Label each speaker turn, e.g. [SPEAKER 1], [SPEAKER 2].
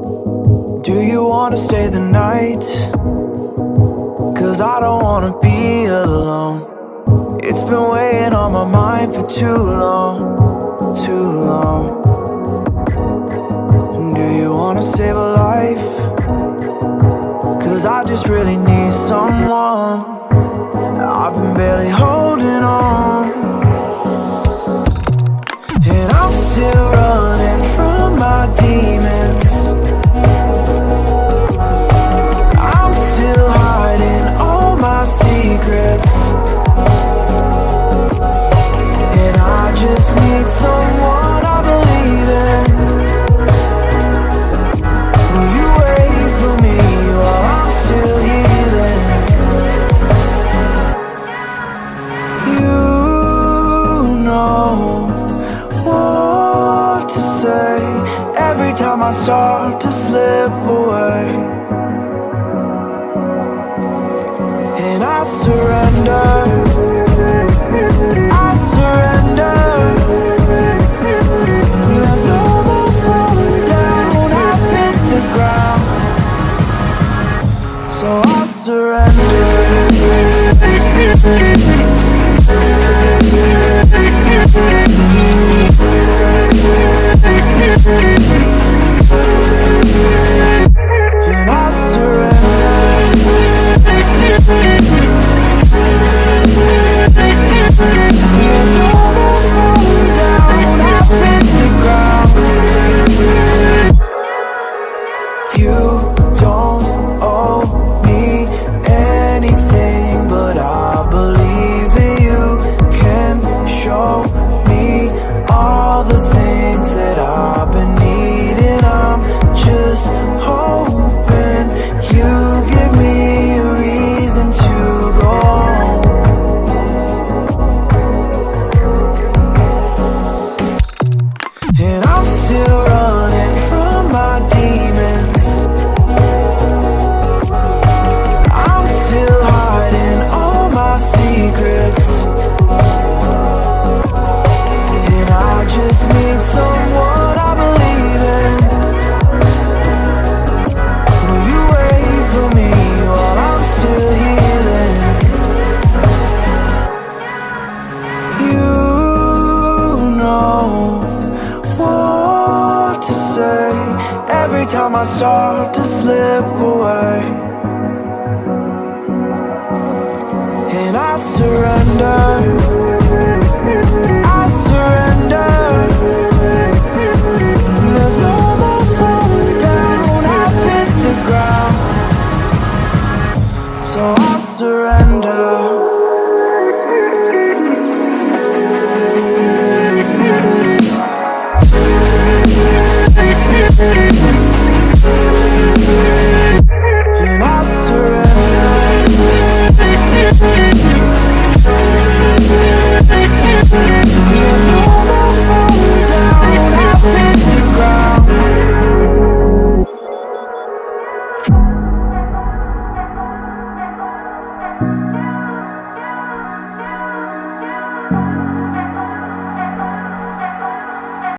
[SPEAKER 1] Do you wanna stay the night? 'Cause I don't wanna be alone. It's been weighing on my mind for too long, too long. Do you wanna save a life? 'Cause I just really need someone. I've been barely holding on, and I'm still running from my demons. I'm still hiding all my secrets, and I just need someone I believe in. Will you wait for me while I'm still healing? You know what to say every time I start to slip away, and I surrender, I surrender. There's no more falling down, I've hit the ground, so I surrender. And I surrender. There's no more falling down, I've hit the ground. You don't owe me anything, but I believe that you can show me all the things that I've been needing. I'm just hoping you give me a reason to go on. And I'm still running from my demons. I'm still hiding all my secrets, and I just need someone I believe in. Will you wait for me while I'm still healing? You know what to say every time I start to slip away, and I surrender.